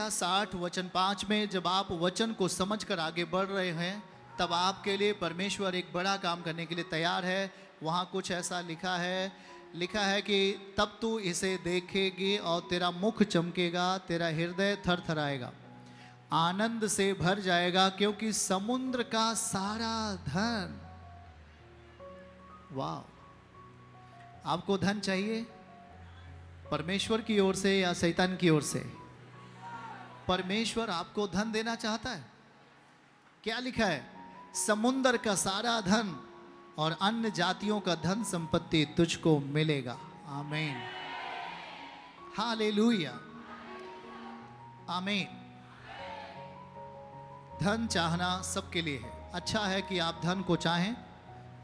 यशायाह 60 वचन 5 में जब आप वचन को समझकर आगे बढ़ रहे हैं, तब आपके लिए परमेश्वर एक बड़ा काम करने के लिए तैयार है। वहाँ कुछ ऐसा लिखा है कि तब तू इसे देखेगी और तेरा मुख चमकेगा, तेरा हृदय थरथराएगा, आनंद से भर जाएगा, क्योंकि समुद्र का सारा धन। वाह! आपको धन चाहिए परमेश्वर की ओर से या शैतान की ओर से? परमेश्वर आपको धन देना चाहता है। क्या लिखा है? समुद्र का सारा धन और अन्य जातियों का धन संपत्ति तुझको मिलेगा। आमीन, हालेलुया, आमीन। धन चाहना सबके लिए है। अच्छा है कि आप धन को चाहें,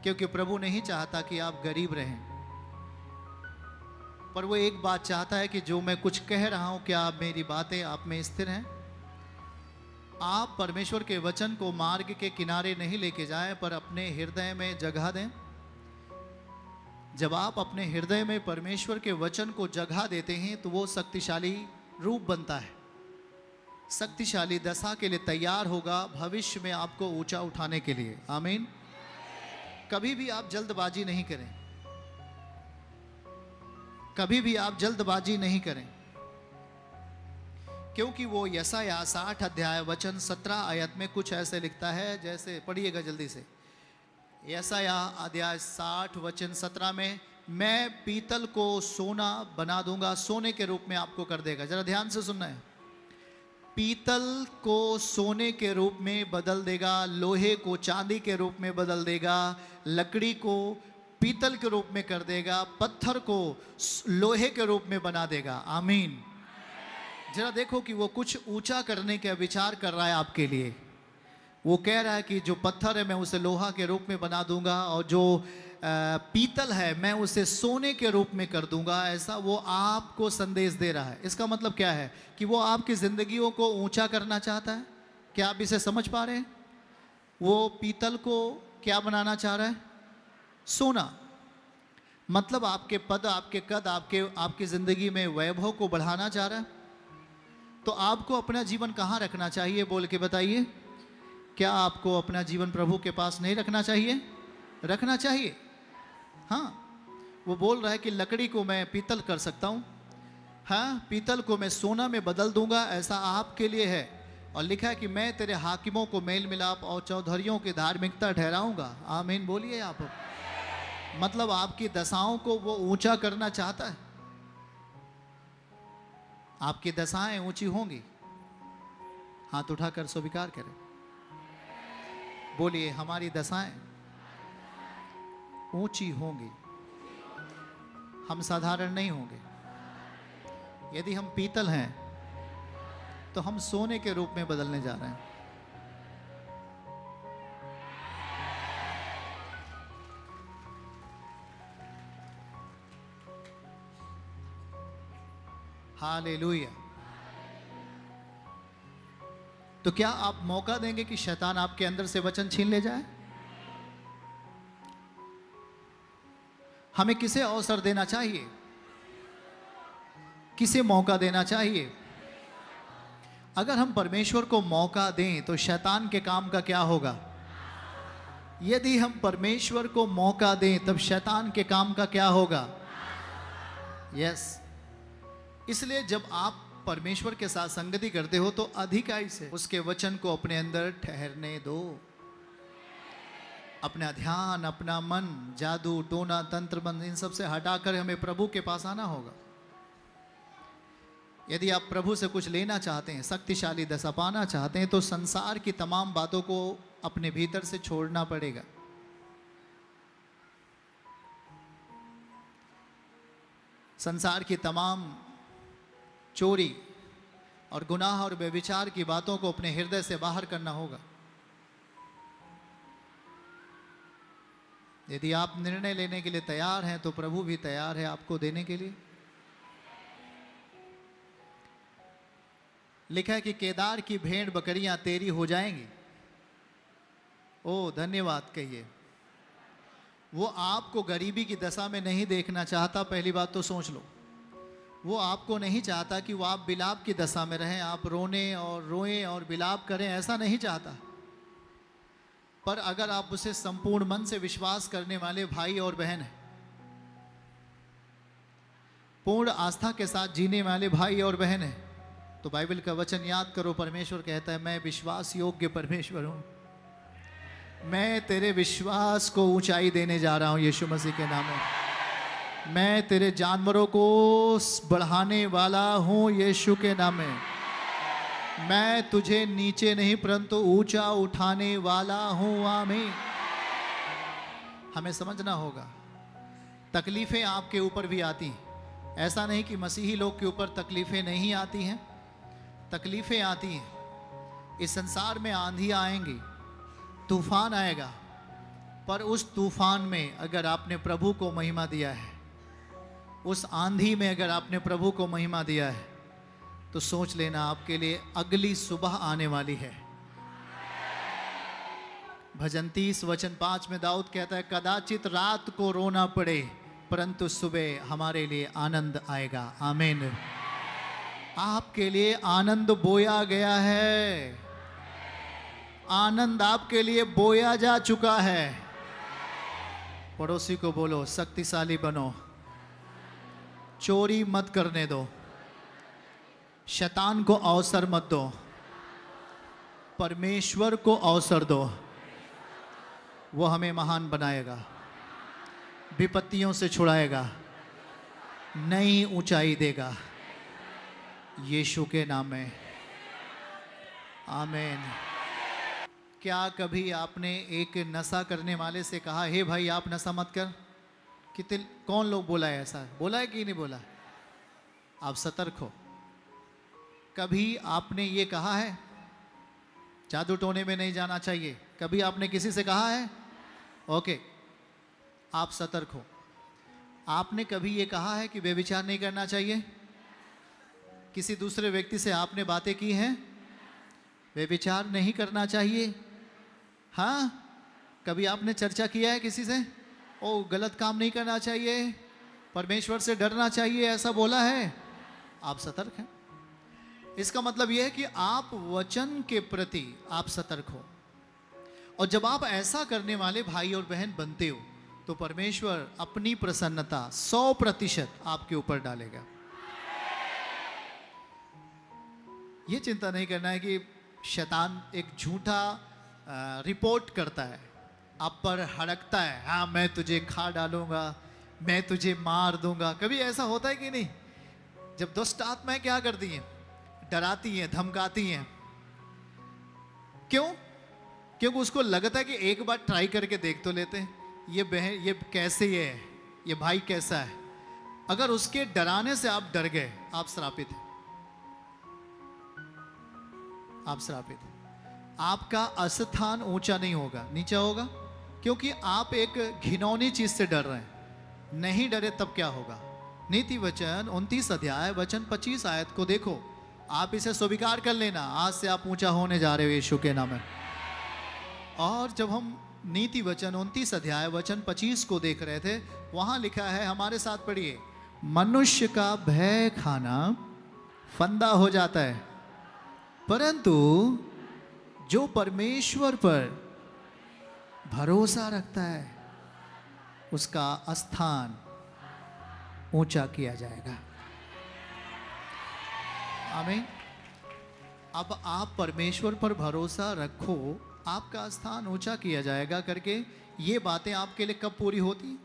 क्योंकि प्रभु नहीं चाहता कि आप गरीब रहें, पर वो एक बात चाहता है कि जो मैं कुछ कह रहा हूं, क्या आप मेरी बातें आप में स्थिर हैं? आप परमेश्वर के वचन को मार्ग के किनारे नहीं लेके जाएं, पर अपने हृदय में जगह दें। जब आप अपने हृदय में परमेश्वर के वचन को जगह देते हैं, तो वो शक्तिशाली रूप बनता है, शक्तिशाली दशा के लिए तैयार होगा, भविष्य में आपको ऊंचा उठाने के लिए। आमीन। कभी भी आप जल्दबाजी नहीं करें, कभी भी आप जल्दबाजी नहीं करें, क्योंकि वो यशायाह 60 अध्याय वचन 17 आयत में कुछ ऐसे लिखता है, जैसे पढ़िएगा जल्दी से। यशायाह अध्याय 60 वचन 17 में, मैं पीतल को सोना बना दूंगा, सोने के रूप में आपको कर देगा। जरा ध्यान से सुनना है। पीतल को सोने के रूप में बदल देगा, लोहे को चांदी के रूप में बदल देगा, लकड़ी को पीतल के रूप में कर देगा, पत्थर को लोहे के रूप में बना देगा। आमीन। जरा देखो कि वो कुछ ऊंचा करने का विचार कर रहा है आपके लिए। वो कह रहा है कि जो पत्थर है मैं उसे लोहा के रूप में बना दूंगा, और जो पीतल है मैं उसे सोने के रूप में कर दूंगा। ऐसा वो आपको संदेश दे रहा है। इसका मतलब क्या है? कि वो आपकी जिंदगियों को ऊंचा करना चाहता है। क्या आप इसे समझ पा रहे हैं? वो पीतल को क्या बनाना चाह रहा है? सोना। मतलब आपके पद, आपके कद, आपकी जिंदगी में वैभव को बढ़ाना चाह रहा है। तो आपको अपना जीवन कहाँ रखना चाहिए? बोल के बताइए। क्या आपको अपना जीवन प्रभु के पास नहीं रखना चाहिए? रखना चाहिए। हाँ, वो बोल रहा है कि लकड़ी को मैं पीतल कर सकता हूँ, हाँ, पीतल को मैं सोना में बदल दूंगा। ऐसा आपके लिए है। और लिखा है कि मैं तेरे हाकिमों को मेल मिलाप और चौधरियों की धार्मिकता ठहराऊंगा। आमीन बोलिए आप। मतलब आपकी दशाओं को वो ऊंचा करना चाहता है। आपकी दशाएं ऊंची होंगी। हाथ उठाकर स्वीकार करें, बोलिए हमारी दशाएं ऊंची होंगी, हम साधारण नहीं होंगे। यदि हम पीतल हैं तो हम सोने के रूप में बदलने जा रहे हैं। हालेलुया। तो क्या आप मौका देंगे कि शैतान आपके अंदर से वचन छीन ले जाए? हमें किसे अवसर देना चाहिए? किसे मौका देना चाहिए? अगर हम परमेश्वर को मौका दें तो शैतान के काम का क्या होगा? यदि हम परमेश्वर को मौका दें तब शैतान के काम का क्या होगा? यस। इसलिए जब आप परमेश्वर के साथ संगति करते हो तो अधिकाई से उसके वचन को अपने अंदर ठहरने दो। अपना ध्यान, अपना मन, जादू टोना तंत्र मंत्र, इन सब से हटाकर हमें प्रभु के पास आना होगा। यदि आप प्रभु से कुछ लेना चाहते हैं, शक्तिशाली दशा पाना चाहते हैं, तो संसार की तमाम बातों को अपने भीतर से छोड़ना पड़ेगा। संसार की तमाम चोरी और गुनाह और व्यभिचार की बातों को अपने हृदय से बाहर करना होगा। यदि आप निर्णय लेने के लिए तैयार हैं तो प्रभु भी तैयार है आपको देने के लिए। लिखा है कि केदार की भेड़ बकरियां तेरी हो जाएंगी। ओ धन्यवाद कहिए। वो आपको गरीबी की दशा में नहीं देखना चाहता, पहली बात तो सोच लो। वो आपको नहीं चाहता कि वो आप बिलाप की दशा में रहें, आप रोएं और बिलाप करें, ऐसा नहीं चाहता। पर अगर आप उसे संपूर्ण मन से विश्वास करने वाले भाई और बहन हैं, पूर्ण आस्था के साथ जीने वाले भाई और बहन हैं, तो बाइबल का वचन याद करो। परमेश्वर कहता है, मैं विश्वास योग्य परमेश्वर हूं, मैं तेरे विश्वास को ऊंचाई देने जा रहा हूं यीशु मसीह के नाम में। मैं तेरे जानवरों को बढ़ाने वाला हूं यीशु के नाम में। मैं तुझे नीचे नहीं परंतु ऊंचा उठाने वाला हूं। आमीन। हमें समझना होगा, तकलीफें आपके ऊपर भी आती हैं। ऐसा नहीं कि मसीही लोग के ऊपर तकलीफें नहीं आती हैं, तकलीफें आती हैं। इस संसार में आंधियां आएंगी, तूफान आएगा, पर उस तूफान में अगर आपने प्रभु को महिमा दिया है, उस आंधी में अगर आपने प्रभु को महिमा दिया है, तो सोच लेना आपके लिए अगली सुबह आने वाली है। भजन 30 वचन 5 में दाऊद कहता है, कदाचित रात को रोना पड़े परंतु सुबह हमारे लिए आनंद आएगा। आमीन। आपके लिए आनंद बोया गया है, आनंद आपके लिए बोया जा चुका है। पड़ोसी को बोलो, शक्तिशाली बनो, चोरी मत करने दो, शैतान को अवसर मत दो, परमेश्वर को अवसर दो। वो हमें महान बनाएगा, विपत्तियों से छुड़ाएगा, नई ऊंचाई देगा यीशु के नाम में। आमीन। क्या कभी आपने एक नशा करने वाले से कहा, हे भाई आप नशा मत कर? कितने कौन लोग बोला है ऐसा? बोला है कि नहीं बोला? आप सतर्क हो। कभी आपने ये कहा है, जादू टोने में नहीं जाना चाहिए? कभी आपने किसी से कहा है? ओके, आप सतर्क हो। आपने कभी ये कहा है कि व्यभिचार नहीं करना चाहिए? किसी दूसरे व्यक्ति से आपने बातें की हैं, व्यभिचार नहीं करना चाहिए? हाँ, कभी आपने चर्चा किया है किसी से, ओ गलत काम नहीं करना चाहिए, परमेश्वर से डरना चाहिए, ऐसा बोला है? आप सतर्क हैं। इसका मतलब यह है कि आप वचन के प्रति आप सतर्क हो, और जब आप ऐसा करने वाले भाई और बहन बनते हो, तो परमेश्वर अपनी प्रसन्नता 100% आपके ऊपर डालेगा। ये चिंता नहीं करना है कि शैतान एक झूठा रिपोर्ट करता है, आप पर हड़कता है, हाँ मैं तुझे खा डालूंगा, मैं तुझे मार दूंगा। कभी ऐसा होता है कि नहीं? जब दुष्ट आत्माएं क्या करती हैं? डराती हैं, धमकाती हैं। क्यों? क्योंकि उसको लगता है कि एक बार ट्राई करके देख तो लेते हैं, ये बहन ये कैसे है, ये भाई कैसा है। अगर उसके डराने से आप डर गए, आप श्रापित हैं, आप श्रापित हैं। आपका स्थान ऊंचा नहीं होगा, नीचा होगा, क्योंकि आप एक घिनौनी चीज से डर रहे हैं। नहीं डरे तब क्या होगा? नीति वचन 29 अध्याय वचन 25 आयत को देखो, आप इसे स्वीकार कर लेना, आज से आप ऊंचा होने जा रहे हो यीशु के नाम में। और जब हम नीति वचन 29 अध्याय वचन 25 को देख रहे थे, वहां लिखा है, हमारे साथ पढ़िए, मनुष्य का भय खाना फंदा हो जाता है, परंतु जो परमेश्वर पर भरोसा रखता है उसका स्थान ऊंचा किया जाएगा। आमीन। अब आप परमेश्वर पर भरोसा रखो, आपका स्थान ऊंचा किया जाएगा करके ये बातें आपके लिए कब पूरी होती?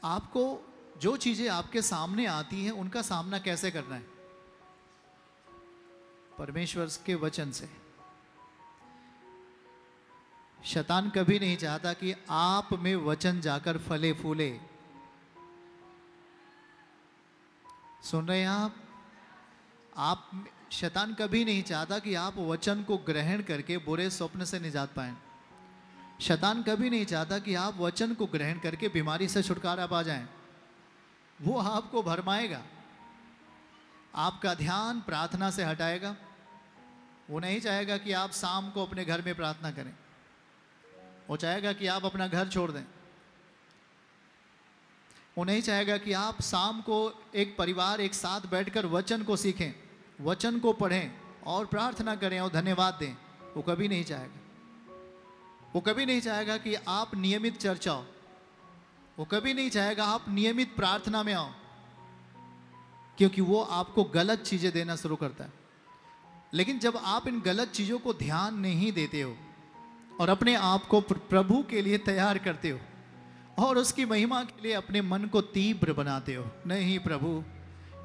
आपको जो चीजें आपके सामने आती हैं उनका सामना कैसे करना है? परमेश्वर के वचन से। शैतान कभी नहीं चाहता कि आप में वचन जाकर फले फूले। सुन रहे हैं आप? शैतान कभी नहीं चाहता कि आप वचन को ग्रहण करके बुरे स्वप्न से निजात पाएं। शैतान कभी नहीं चाहता कि आप वचन को ग्रहण करके बीमारी से छुटकारा पा जाएं। वो आपको भरमाएगा, आपका ध्यान प्रार्थना से हटाएगा। वो नहीं चाहेगा कि आप शाम को अपने घर में प्रार्थना करें, वो चाहेगा कि आप अपना घर छोड़ दें। वो नहीं चाहेगा कि आप शाम को एक परिवार एक साथ बैठकर वचन को सीखें, वचन को पढ़ें और प्रार्थना करें और धन्यवाद दें। वो कभी नहीं चाहेगा। वो कभी नहीं चाहेगा कि आप नियमित चर्चा हो। वो कभी नहीं चाहेगा आप नियमित प्रार्थना में आओ, क्योंकि वो आपको गलत चीज़ें देना शुरू करता है। लेकिन जब आप इन गलत चीज़ों को ध्यान नहीं देते हो और अपने आप को प्रभु के लिए तैयार करते हो और उसकी महिमा के लिए अपने मन को तीव्र बनाते हो, नहीं प्रभु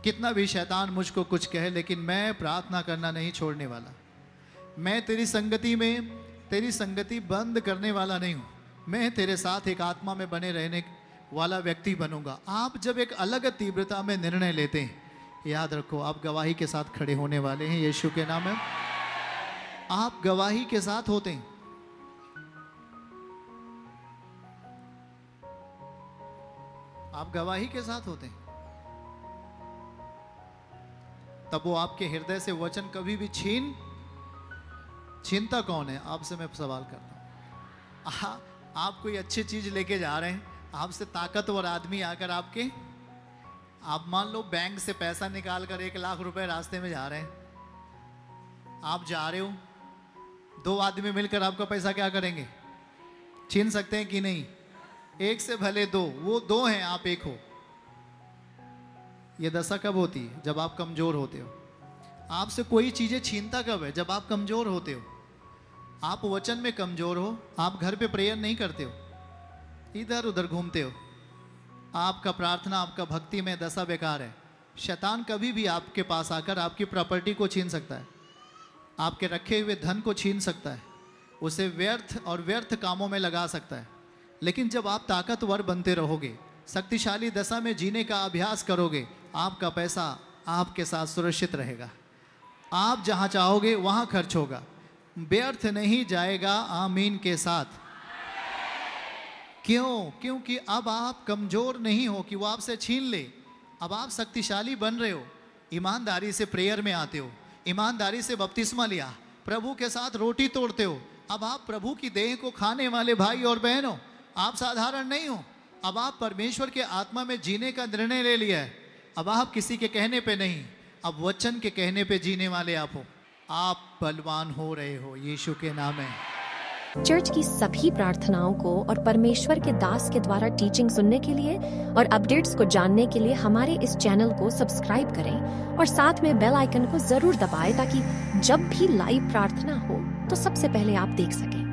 कितना भी शैतान मुझको कुछ कहे, लेकिन मैं प्रार्थना करना नहीं छोड़ने वाला। मैं तेरी संगति में तेरी संगति बंद करने वाला नहीं हूँ। मैं तेरे साथ एक आत्मा में बने रहने वाला व्यक्ति बनूंगा। आप जब एक अलग तीव्रता में निर्णय लेते हैं, याद रखो आप गवाही के साथ खड़े होने वाले हैं। यीशु के नाम में आप गवाही के साथ होते हैं। आप गवाही के साथ होते हैं, तब वो आपके हृदय से वचन कभी भी छीनता कौन है? आपसे मैं सवाल करता हूं। आप कोई अच्छी चीज लेके जा रहे हैं, आपसे ताकतवर आदमी आकर आप मान लो बैंक से पैसा निकाल कर 1 लाख रुपए रास्ते में जा रहे हैं, आप जा रहे हो, 2 आदमी मिलकर आपका पैसा क्या करेंगे? छीन सकते हैं कि नहीं? एक से भले 2, वो 2 हैं, आप 1 हो। ये दशा कब होती है? जब आप कमजोर होते हो। आपसे कोई चीजें छीनता कब है? जब आप कमजोर होते हो। आप वचन में कमजोर हो, आप घर पे प्रेयर नहीं करते हो, इधर उधर घूमते हो, आपका प्रार्थना आपका भक्ति में दशा बेकार है। शैतान कभी भी आपके पास आकर आपकी प्रॉपर्टी को छीन सकता है, आपके रखे हुए धन को छीन सकता है, उसे व्यर्थ कामों में लगा सकता है। लेकिन जब आप ताकतवर बनते रहोगे, शक्तिशाली दशा में जीने का अभ्यास करोगे, आपका पैसा आपके साथ सुरक्षित रहेगा। आप जहां चाहोगे वहां खर्च होगा, व्यर्थ नहीं जाएगा। आमीन के साथ। क्यों? क्योंकि अब आप कमजोर नहीं हो कि वो आपसे छीन ले। अब आप शक्तिशाली बन रहे हो। ईमानदारी से प्रेयर में आते हो, ईमानदारी से बपतिस्मा लिया, प्रभु के साथ रोटी तोड़ते हो। अब आप प्रभु की देह को खाने वाले भाई और बहन हो। आप साधारण नहीं हो। अब आप परमेश्वर के आत्मा में जीने का निर्णय ले लिया है। अब आप किसी के कहने पे नहीं, अब वचन के कहने पे जीने वाले आप हो। आप बलवान हो रहे हो यीशु के नाम में। चर्च की सभी प्रार्थनाओं को और परमेश्वर के दास के द्वारा टीचिंग सुनने के लिए और अपडेट्स को जानने के लिए हमारे इस चैनल को सब्सक्राइब करें और साथ में बेल आइकन को जरूर दबाएं, ताकि जब भी लाइव प्रार्थना हो तो सबसे पहले आप देख सकें।